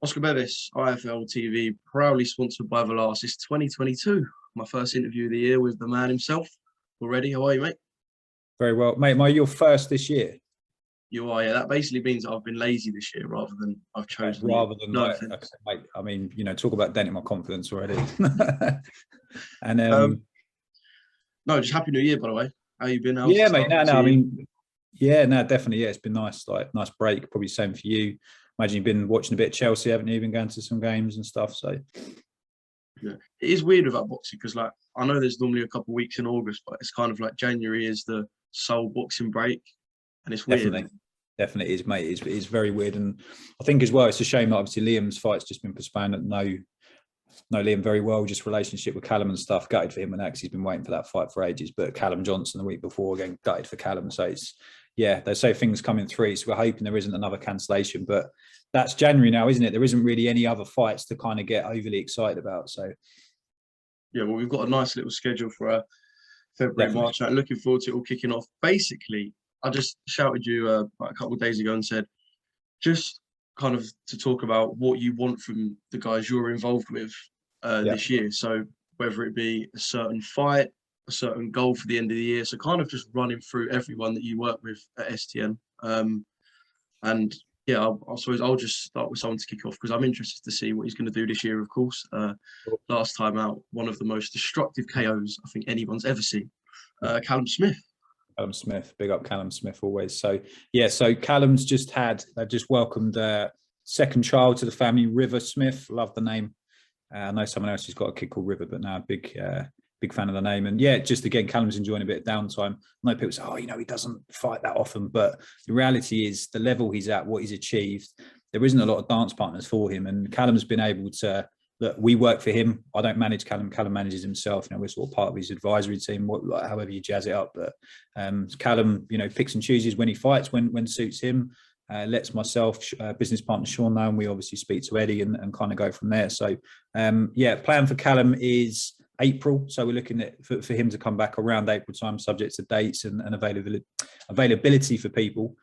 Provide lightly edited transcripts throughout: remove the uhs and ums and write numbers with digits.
Oscar Bevis, IFL TV, proudly sponsored by Velas. It's 2022. My first interview of the year with the man himself. Already, how are you, mate? Very well, mate. Am I your first this year? You are, yeah. That basically means I've been lazy this year rather than I've chosen. Rather than no like, offense. okay, mate, I mean, talk about denting my confidence already. And no, just Happy New Year, by the way. How you been? Yeah, mate. No, I mean, yeah, no, definitely. Yeah, it's been nice. Like, nice break. Probably same for you. Imagine you've been watching a bit of Chelsea, haven't you? Been going to some games and stuff. So yeah, it is weird about boxing because, like, I know there's normally a couple of weeks in August, but it's kind of like January is the sole boxing break, and it's weird. Definitely is, mate. It's very weird, and I think as well, it's a shame that obviously Liam's fight's just been postponed. Know Liam very well, just relationship with Callum and stuff. Gutted for him and that, he's been waiting for that fight for ages. But Callum Johnson the week before, again, gutted for Callum. So it's, yeah, they say things come in threes. So we're hoping there isn't another cancellation. But that's January now, isn't it? There isn't really any other fights to kind of get overly excited about. So yeah, well, we've got a nice little schedule for February, definitely. March. I'm looking forward to it all kicking off. Basically, I just shouted you a couple of days ago and said, just kind of to talk about what you want from the guys you're involved with this year. So whether it be a certain fight, a certain goal for the end of the year. So kind of just running through everyone that you work with at STN. And yeah, I suppose I'll just start with someone to kick off because I'm interested to see what he's going to do this year, of course. Last time out, one of the most destructive KOs I think anyone's ever seen. Callum Smith. Callum Smith, big up Callum Smith always. So yeah, so Callum's they've just welcomed second child to the family, River Smith. Love the name. I know someone else who's got a kid called River, but now big fan of the name. And yeah, just again, Callum's enjoying a bit of downtime. I know people say, he doesn't fight that often, but the reality is the level he's at, what he's achieved, there isn't a lot of dance partners for him. And Callum's been able to, look, we work for him. I don't manage Callum. Callum manages himself. We're sort of part of his advisory team, however you jazz it up. But Callum, picks and chooses when he fights, when suits him. Lets myself, business partner Sean know, and we obviously speak to Eddie and kind of go from there. So, plan for Callum is April. So we're looking at for him to come back around April time, subject to dates and availability for people.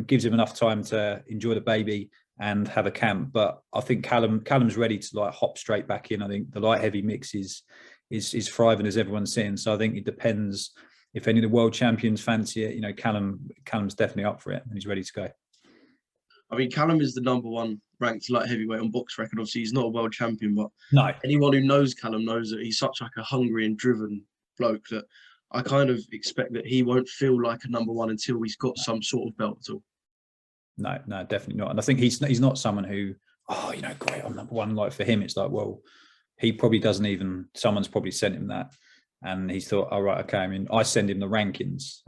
Gives him enough time to enjoy the baby and have a camp. But I think Callum's ready to like hop straight back in. I think the light heavy mix is thriving, as everyone's saying. So I think it depends if any of the world champions fancy it. Callum's definitely up for it and he's ready to go. I mean, Callum is the number one ranked light heavyweight on box record. Obviously, he's not a world champion, but anyone who knows Callum knows that he's such like a hungry and driven bloke that I kind of expect that he won't feel like a number one until he's got some sort of belt at all. No, definitely not. And I think he's not someone who, great, I'm number one. Like for him, it's like, well, he probably doesn't even, someone's probably sent him that. And he's thought, all right, okay. I mean, I send him the rankings,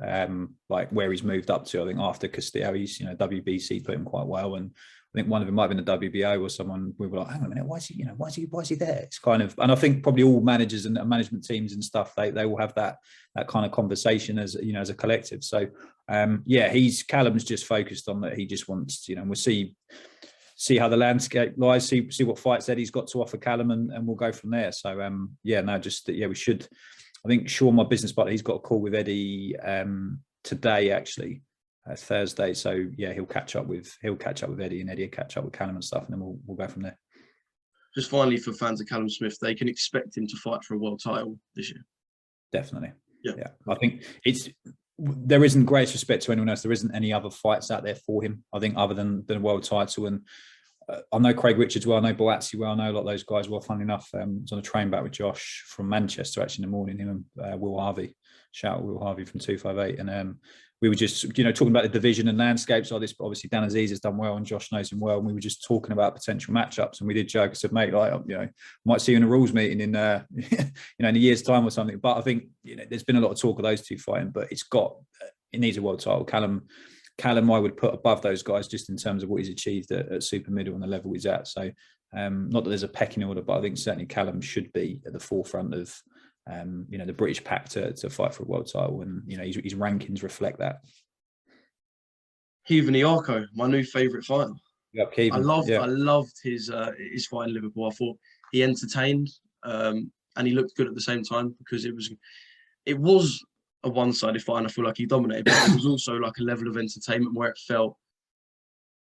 like where he's moved up to. I think after Castillo, he's, WBC put him quite well. And I think one of them might have been the WBO or someone. We were like, hang on a minute, why is he there? It's kind of, and I think probably all managers and management teams and stuff, they will have that kind of conversation as a collective. So Callum's just focused on that. He just wants, we'll see how the landscape lies, see what fights Eddie's got to offer Callum, and we'll go from there. So we should. I think Sean, my business partner, he's got a call with Eddie today, actually, Thursday. So yeah, he'll catch up with Eddie, and Eddie will catch up with Callum and stuff, and then we'll go from there. Just finally, for fans of Callum Smith, they can expect him to fight for a world title this year. Definitely. Yeah. I think there isn't great respect to anyone else. There isn't any other fights out there for him, I think, other than the world title. And I know Craig Richards well, I know Boazzi well, I know a lot of those guys well. Funnily enough, I was on a train back with Josh from Manchester actually in the morning, him and Will Harvey. Shout out Will Harvey from 258. And we were just, talking about the division and landscapes like this. But obviously Dan Aziz has done well and Josh knows him well. And we were just talking about potential matchups. And we did joke. I said, mate, might see you in a rules meeting in, in a year's time or something. But I think, there's been a lot of talk of those two fighting, but it needs a world title. Callum, I would put above those guys just in terms of what he's achieved at super middle and the level he's at. So not that there's a pecking order, but I think certainly Callum should be at the forefront of, the British pack to fight for a world title. And, his rankings reflect that. Heathen Iarko, my new favourite fighter. Yep, I loved his fight in Liverpool. I thought he entertained and he looked good at the same time because it was a one-sided fight and I feel like he dominated, but it was also like a level of entertainment where it felt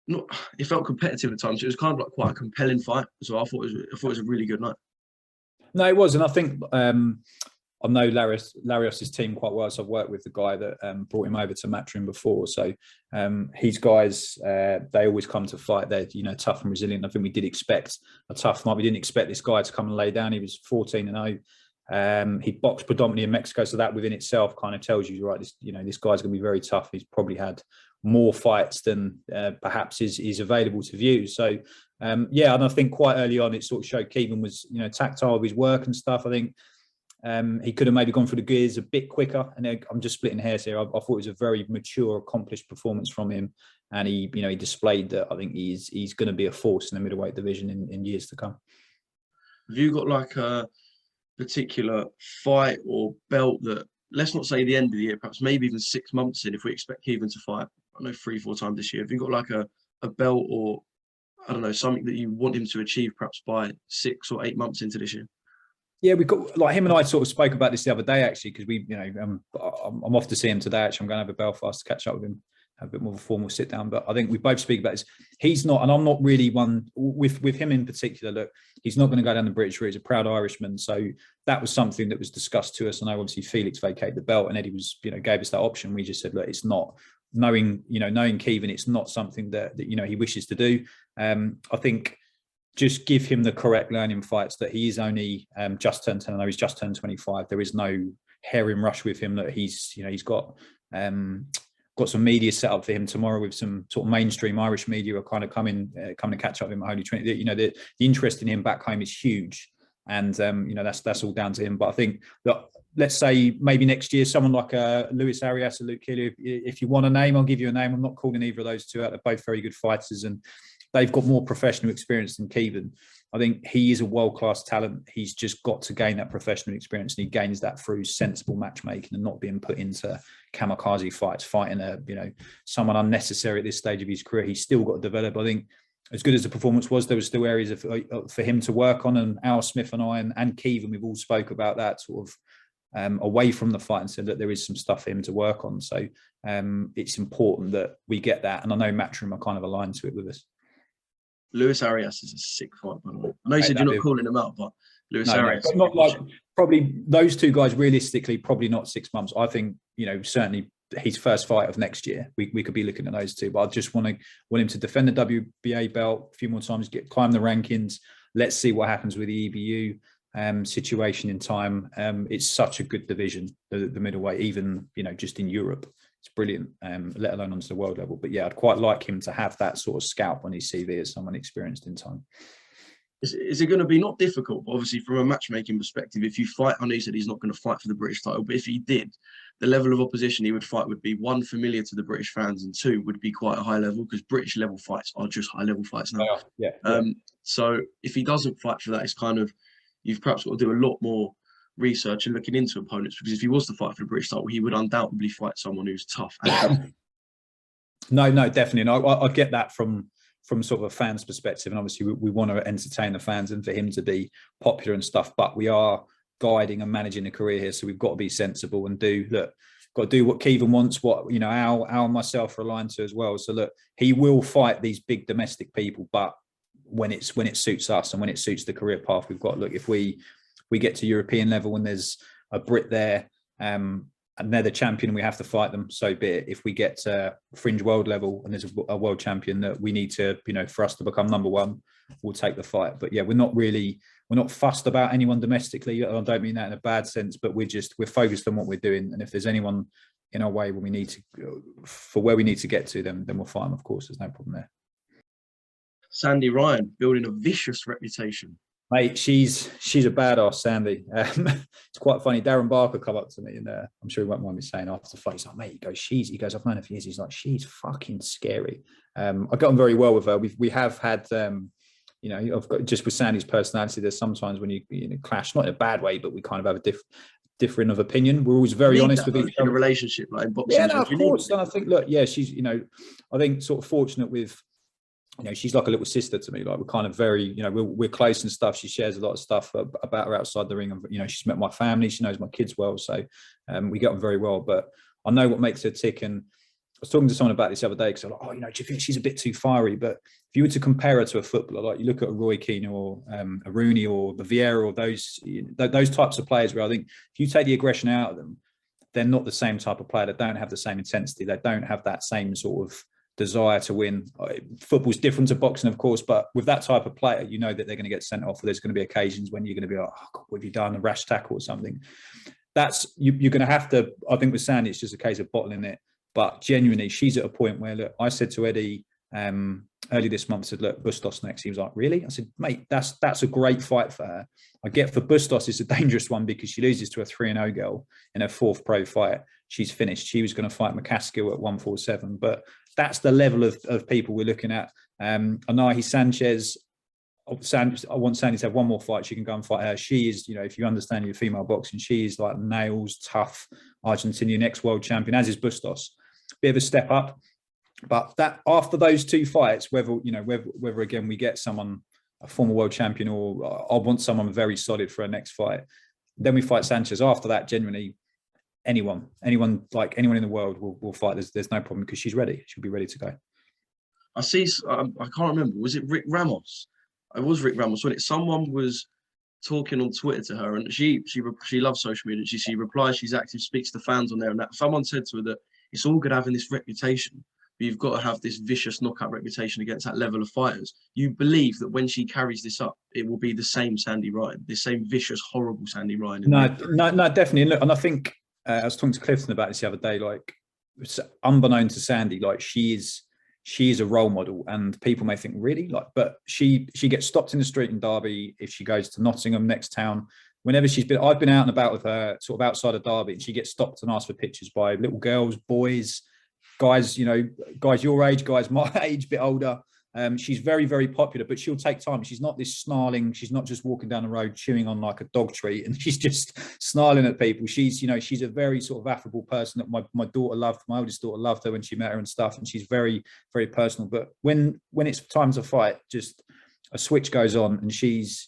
not, it felt competitive at times. It was kind of like quite a compelling fight as well. I thought it was a really good night. No, it was, and I think I know Larios's team quite well. So I've worked with the guy that brought him over to Matchroom before. So his guys, they always come to fight. They're tough and resilient. I think we did expect a tough night. We didn't expect this guy to come and lay down. He was 14-0. He boxed predominantly in Mexico, so that within itself kind of tells you, right, this guy's going to be very tough. He's probably had more fights than perhaps is available to view. So and I think quite early on it sort of showed Keevan was tactile with his work and stuff. I think he could have maybe gone through the gears a bit quicker. And I'm just splitting hairs here. I thought it was a very mature, accomplished performance from him, and he displayed that. I think he's going to be a force in the middleweight division in years to come. Have you got like a particular fight or belt that, let's not say the end of the year, perhaps maybe even 6 months in, if we expect Keevan to fight, I know 3-4 times this year, have you got like a belt or, I don't know, something that you want him to achieve perhaps by 6 or 8 months into this year? Yeah, we got, like, him and I sort of spoke about this the other day, actually, because I'm off to see him today. Actually, I'm going over to Belfast to catch up with him, have a bit more of a formal sit down. But I think we both speak about this. He's not, and I'm not really one with him in particular. Look, he's not going to go down the British route. He's a proud Irishman, so that was something that was discussed to us. And I obviously Felix vacated the belt, and Eddie was, gave us that option. We just said, look, it's not knowing Keevan, it's not something that he wishes to do. I think, just give him the correct learning fights, that he is only just turned 10. I know he's just turned 25. There is no hair in rush with him, that he's got some media set up for him tomorrow with some sort of mainstream Irish media are kind of coming to catch up with him at Holy Trinity. The interest in him back home is huge. And, that's all down to him. But I think that, let's say maybe next year, someone like Luis Arias or Luke Keely, if you want a name, I'll give you a name. I'm not calling either of those two out. They're both very good fighters, and they've got more professional experience than Keevan. I think he is a world-class talent. He's just got to gain that professional experience, and he gains that through sensible matchmaking and not being put into kamikaze fights, fighting someone unnecessary at this stage of his career. He's still got to develop. I think as good as the performance was, there were still areas for him to work on. And Al Smith and I and Keevan, we've all spoke about that sort of away from the fight, and said that there is some stuff for him to work on. So it's important that we get that. And I know Matchroom are kind of aligned to it with us. Luis Arias is a sick fight, by the way. I know you said you're not calling him out, but Luis Arias. But not like, probably those two guys, realistically, probably not 6 months. I think, certainly his first fight of next year, we could be looking at those two. But I just want him to defend the WBA belt a few more times, climb the rankings. Let's see what happens with the EBU situation in time. It's such a good division, the middleweight, even, just in Europe. It's brilliant, let alone onto the world level. But yeah, I'd quite like him to have that sort of scalp on his CV as someone experienced in time. Is it going to be not difficult, but obviously from a matchmaking perspective, if you fight, I know you said he's not going to fight for the British title, but if he did, the level of opposition he would fight would be, one, familiar to the British fans, and two, would be quite a high level, because British level fights are just high level fights now. Yeah. So if he doesn't fight for that, it's kind of, you've perhaps got to do a lot more research and looking into opponents, because if he was to fight for the British title, he would undoubtedly fight someone who's tough. No, definitely. And I get that from sort of a fan's perspective, and obviously we want to entertain the fans and for him to be popular and stuff, but we are guiding and managing a career here, so we've got to be sensible and got to do what Keevan wants, what Al and myself are aligned to as well. So look, he will fight these big domestic people, but when it suits us and when it suits the career path we've got. Look, if we get to European level and there's a Brit there and they're the champion and we have to fight them, so be it. If we get to fringe world level and there's a world champion that we need to, for us to become number one, we'll take the fight. But yeah, we're not fussed about anyone domestically. I don't mean that in a bad sense, but we're focused on what we're doing. And if there's anyone in our way when we need to, where we need to get to, then we'll fight them, of course. There's no problem there. Sandy Ryan building a vicious reputation. Mate, she's a badass, Sandy. It's quite funny. Darren Barker come up to me, and I'm sure he won't mind me saying after the fight, he's like, mate, he goes, I've known her for years. He's like, she's fucking scary. I got on very well with her. We have had, I've got, just with Sandy's personality, there's sometimes when you clash, not in a bad way, but we kind of have a different of opinion. We're always very honest with each other. In a relationship, like in boxing. Yeah, no, of course. And I think, look, yeah, she's, I think sort of fortunate with, she's like a little sister to me. Like, we're kind of very, we're close and stuff. She shares a lot of stuff about her outside the ring. And, she's met my family. She knows my kids well. So we get on very well. But I know what makes her tick. And was talking to someone about this the other day because I'm like, oh, do you think she's a bit too fiery? But if you were to compare her to a footballer, like you look at a Roy Keane or a Rooney or the Vieira or those types of players, where I think if you take the aggression out of them, they're not the same type of player. They don't have the same intensity. They don't have that same sort of desire to win. Football's different to boxing, of course, but with that type of player, you know that they're going to get sent off, or there's going to be occasions when you're going to be like, oh God, what have you done? A rash tackle or something. That's you're going to have to. I think with Sandy, it's just a case of bottling it. But genuinely, she's at a point where, look, I said to Eddie early this month, I said, look, Bustos next. He was like, really? I said, mate, that's a great fight for her. I get for Bustos, it's a dangerous one because she loses to a 3-0 girl in her 4th pro fight. She's finished. She was going to fight McCaskill at 147. But that's the level of people we're looking at. Anahi Sanchez, I want Sandy to have one more fight. She can go and fight her. She is, if you understand your female boxing, she is like nails, tough, Argentinian ex-world champion, as is Bustos. Bit of a step up. But that after those 2 fights, whether again we get someone, a former world champion, or I want someone very solid for our next fight, then we fight Sanchez. After that, genuinely, anyone in the world will fight. There's no problem because she's ready. She'll be ready to go. I see. I can't remember. Was it Rick Ramos? It was Rick Ramos. When someone was talking on Twitter to her, and she loves social media. She replies. She's active. Speaks to fans on there, and that someone said to her that it's all good having this reputation, but you've got to have this vicious knockout reputation against that level of fighters. You believe that when she carries this up, it will be the same Sandy Ryan, the same vicious, horrible Sandy Ryan. No, definitely. And I think I was talking to Clifton about this the other day. Like, unbeknown to Sandy, like she is a role model, and people may think, really, but she gets stopped in the street in Derby if she goes to Nottingham, next town. Whenever I've been out and about with her, sort of outside of Derby, and she gets stopped and asked for pictures by little girls, boys, guys, guys your age, guys my age, bit older. She's very, very popular, but she'll take time. She's not this snarling. She's not just walking down the road chewing on like a dog treat and she's just snarling at people. She's a very sort of affable person that my daughter loved. My oldest daughter loved her when she met her and stuff. And she's very, very personal. But when it's time to fight, just a switch goes on and she's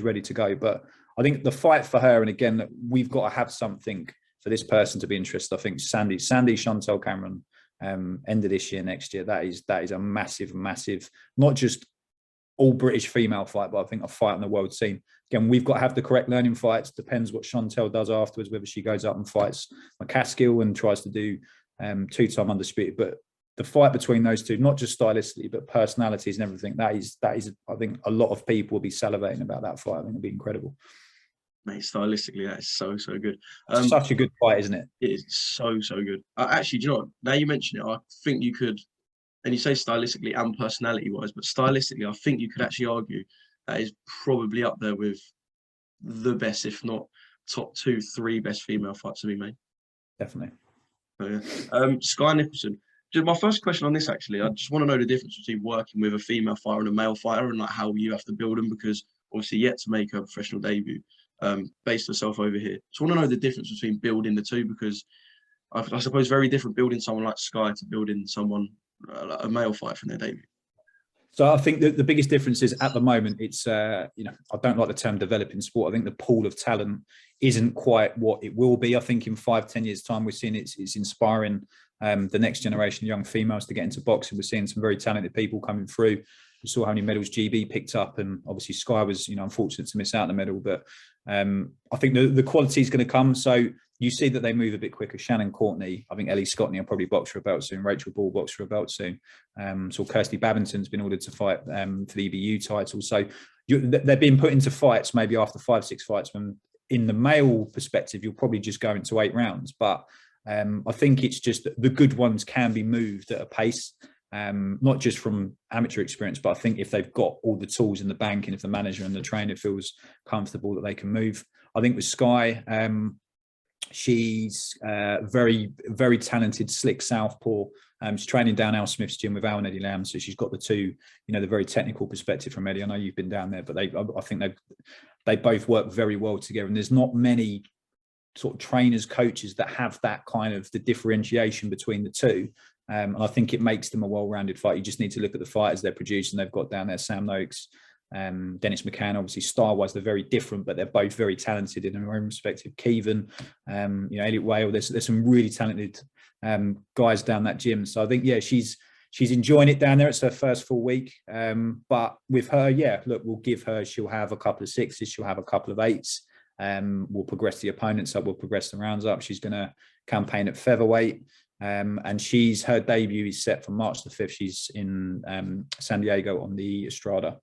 ready to go. But I think the fight for her, and again, we've got to have something for this person to be interested. I think Sandy Chantel Cameron, end of this year, next year, that is a massive, not just all British female fight, but I think a fight on the world scene. Again, we've got to have the correct learning fights. Depends what Chantel does afterwards, whether she goes up and fights McCaskill and tries to do 2-time undisputed. But the fight between those two, not just stylistically, but personalities and everything, that is, I think a lot of people will be salivating about that fight. I think it'll be incredible. Mate, stylistically, that is so good. Such a good fight, isn't it? It is so good. Actually, do you know what? Now you mention it, I think you could, and you say stylistically and personality-wise, but stylistically, I think you could actually argue that is probably up there with the best, if not top 2, 3 best female fights to be made. Definitely. Oh, yeah. Sky Nicholson. Just my first question on this, actually, I just want to know the difference between working with a female fighter and a male fighter, and like how you have to build them, because obviously yet to make a professional debut. Based herself over here. So I want to know the difference between building the two, because I suppose very different building someone like Sky to building someone like a male fighter from their debut. So I think the biggest difference is at the moment it's I don't like the term developing sport. I think the pool of talent isn't quite what it will be. I think in 5-10 years time we're seeing it's inspiring the next generation of young females to get into boxing. We're seeing some very talented people coming through. We saw how many medals GB picked up, and obviously Sky was unfortunate to miss out on the medal, but I think the quality is going to come. So you see that they move a bit quicker. Shannon Courtney, I think Ellie Scottney will probably box for a belt soon. Rachel Ball box for a belt soon. So Kirsty Babington's been ordered to fight for the EBU title. So they're being put into fights maybe after 5-6 fights, when in the male perspective, you'll probably just go into 8 rounds. But I think it's just the good ones can be moved at a pace. Not just from amateur experience, but I think if they've got all the tools in the bank, and if the manager and the trainer feels comfortable that they can move. I think with Sky, she's very, very talented, slick southpaw. She's training down Al Smith's gym with Al and Eddie Lamb, so she's got the two, the very technical perspective from Eddie. I know you've been down there, but I think they both work very well together, and there's not many sort of trainers, coaches that have that kind of the differentiation between the two. And I think it makes them a well-rounded fight. You just need to look at the fighters they're producing. They've got down there Sam Noakes, Dennis McCann. Obviously, star-wise, they're very different, but they're both very talented in their own respective. Keevan, Elliot Whale. There's some really talented guys down that gym. So I think, yeah, she's enjoying it down there. It's her first full week. But with her, yeah, look, we'll give her, she'll have a couple of 6s, she'll have a couple of 8s. We'll progress the opponents up, we'll progress the rounds up. She's going to campaign at featherweight. And her debut is set for March the 5th. She's in San Diego on the Estrada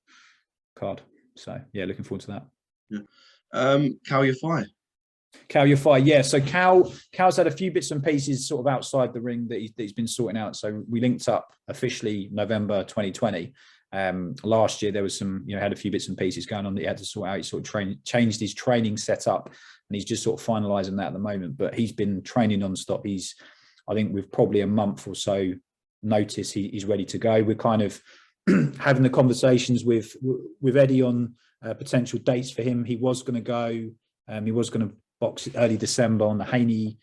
card. So yeah, looking forward to that. Yeah. Kal Yafai. Kal Yafai, yeah. So Cal's had a few bits and pieces sort of outside the ring that he's been sorting out. So we linked up officially November 2020. Last year there was some, had a few bits and pieces going on that he had to sort out. He sort of changed his training setup, and he's just sort of finalising that at the moment. But he's been training non-stop. I think with probably a month or so notice, he's ready to go. We're kind of having the conversations with Eddie on potential dates for him. He was going to go. He was going to box early December on the Haney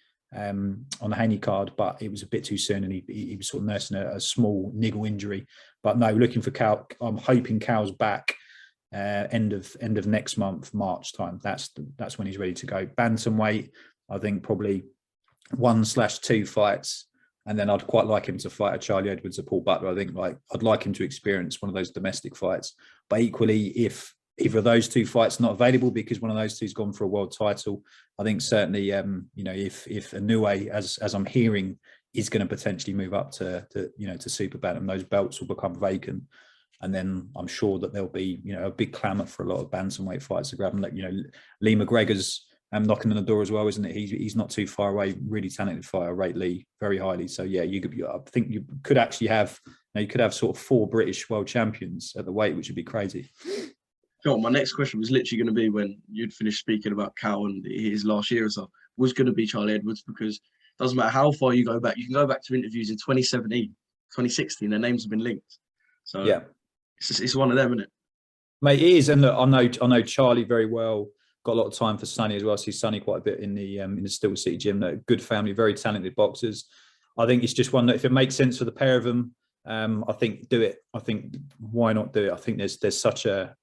card, but it was a bit too soon, and he was sort of nursing a small niggle injury. But no, looking for Kal. I'm hoping Cal's back end of next month, March time. That's when he's ready to go. Bantamweight, I think probably 1/2 fights, and then I'd quite like him to fight a Charlie Edwards or Paul Butler. I think I'd like him to experience one of those domestic fights. But equally, if either of those 2 fights not available because one of those two's gone for a world title, I think certainly if Inoue, as I'm hearing, is going to potentially move up to super bantam, those belts will become vacant, and then I'm sure that there'll be a big clamour for a lot of bantamweight fights to grab. And Lee McGregor's knocking on the door as well, isn't it? He's not too far away. Really talented fighter, rate Lee very highly. So yeah, I think you could actually have sort of 4 British world champions at the weight, which would be crazy. Sure, my next question was literally going to be, when you'd finished speaking about Kal and his last year or so, was going to be Charlie Edwards, because it doesn't matter how far you go back. You can go back to interviews in 2017, 2016. Their names have been linked. So yeah, it's one of them, isn't it? Mate, it is. And look, I know Charlie very well. Got a lot of time for Sonny as well. See Sonny quite a bit in the Still City gym. Good family, very talented boxers. I think it's just one that if it makes sense for the pair of them, I think do it. I think why not do it? I think there's such a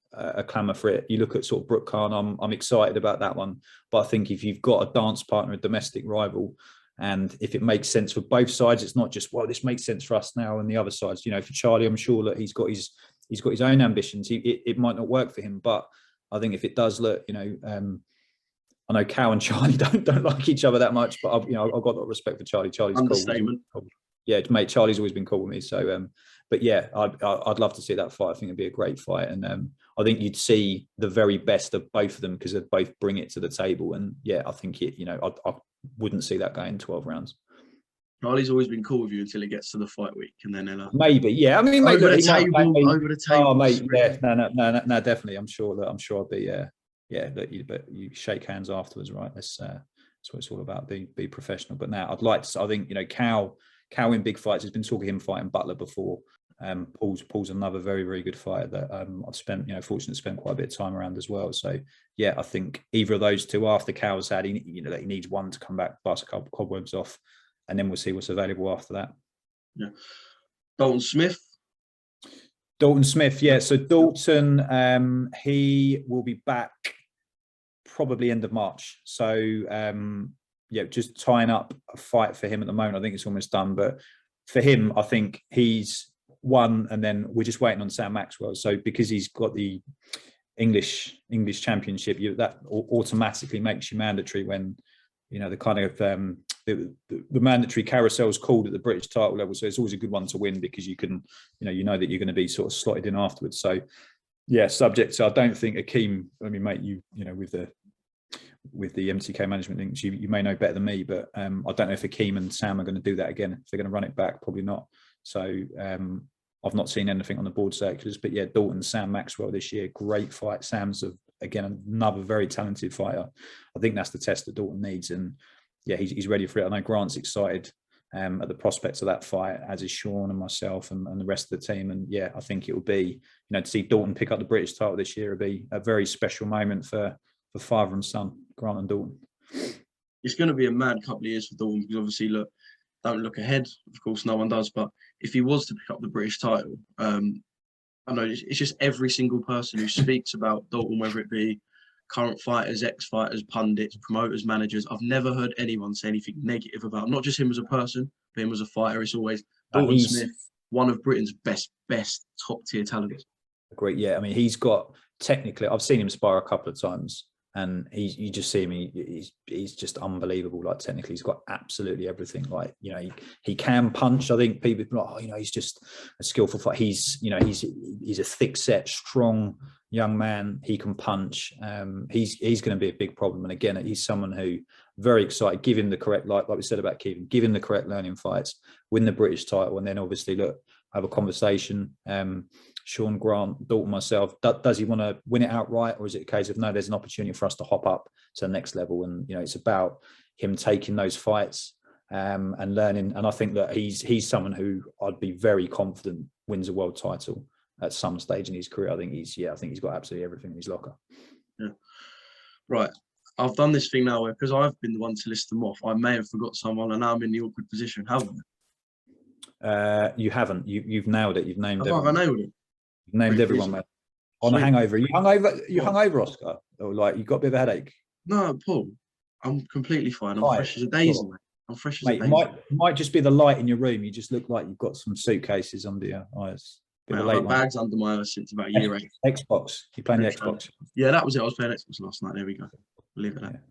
clamour for it. You look at sort of Brooke Khan, I'm excited about that one. But I think if you've got a dance partner, a domestic rival, and if it makes sense for both sides, it's not just, well, this makes sense for us now and the other sides. For Charlie, I'm sure that he's got his own ambitions. It might not work for him, but I think if it does, look, I know Kal and Charlie don't like each other that much, but I've got a lot of respect for Charlie. Charlie's cool. Yeah, mate, Charlie's always been cool with me. So, but yeah, I'd love to see that fight. I think it'd be a great fight, and I think you'd see the very best of both of them because they both bring it to the table. And yeah, I think I wouldn't see that going 12 rounds. Charlie's always been cool with you until it gets to the fight week, and then maybe, yeah. I mean, mate, over the table. Oh, mate, yeah, no, definitely. I'm sure I'll be, but you shake hands afterwards, right? That's what it's all about. Be professional. But now I'd like to. I think Kal in big fights. Has been talking him fighting Butler before. Paul's another very, very good fighter that I've spent, fortunate to spend quite a bit of time around as well. So yeah, I think either of those two after Cal's had, he needs one to come back, bust a couple of cobwebs off, and then we'll see what's available after that. Yeah. Dalton Smith, yeah. So Dalton, he will be back probably end of March. So yeah, just tying up a fight for him at the moment. I think it's almost done, but for him, I think he's won, and then we're just waiting on Sam Maxwell. So because he's got the English championship, that automatically makes you mandatory when the kind of the mandatory carousel is called at the British title level. So it's always a good one to win because you can that you're going to be sort of slotted in afterwards. So yeah, subject to, I don't think Akeem, I mean, mate, with the MTK management links, you may know better than me, but I don't know if Akeem and Sam are going to do that again. If they're going to run it back, probably not. So I've not seen anything on the board circulars, but yeah, Dalton, Sam Maxwell this year, great fight. Sam's again another very talented fighter. I think that's the test that Dalton needs, and yeah, he's ready for it. I know Grant's excited at the prospects of that fight, as is Sean and myself and the rest of the team. And yeah, I think it will be, to see Dalton pick up the British title this year will be a very special moment for father and son, Grant and Dalton. It's going to be a mad couple of years for Dalton because obviously, don't look ahead. Of course, no one does. But if he was to pick up the British title, I know it's just every single person who speaks about Dalton, whether it be current fighters, ex-fighters, pundits, promoters, managers. I've never heard anyone say anything negative about not just him as a person, but him as a fighter. It's always Dalton Smith, one of Britain's best top tier talents. Great, yeah. I mean, he's got technically. I've seen him spar a couple of times, and you just see him. He's just unbelievable. Like technically, he's got absolutely everything. Like he can punch. I think people are like, he's just a skillful fighter. He's a thick set, strong young man. He can punch. He's going to be a big problem. And again, he's someone who very excited. Give him the correct, like we said about Kevin. Give him the correct learning fights. Win the British title, and then obviously have a conversation. Sean, Grant, Dalton, myself, does he want to win it outright, or is it a case of no, there's an opportunity for us to hop up to the next level? And it's about him taking those fights and learning. And I think that he's someone who I'd be very confident wins a world title at some stage in his career. I think he's got absolutely everything in his locker. Yeah. Right. I've done this thing now where, because I've been the one to list them off, I may have forgot someone, and now I'm in the awkward position, haven't I? You haven't. You've nailed it. You've named everyone. Have I nailed it? You've named everyone, mate. On a hangover. You hungover, Oscar? Or like you got a bit of a headache? No, Paul. I'm completely fine. I'm fresh as a daisy, mate. I'm fresh as a daisy. It might just be the light in your room. You just look like you've got some suitcases under your eyes. I've got bags under my eyes since about year 8. Xbox. You playing the Xbox? Yeah, that was it. I was playing Xbox last night. There we go. We'll leave it at that.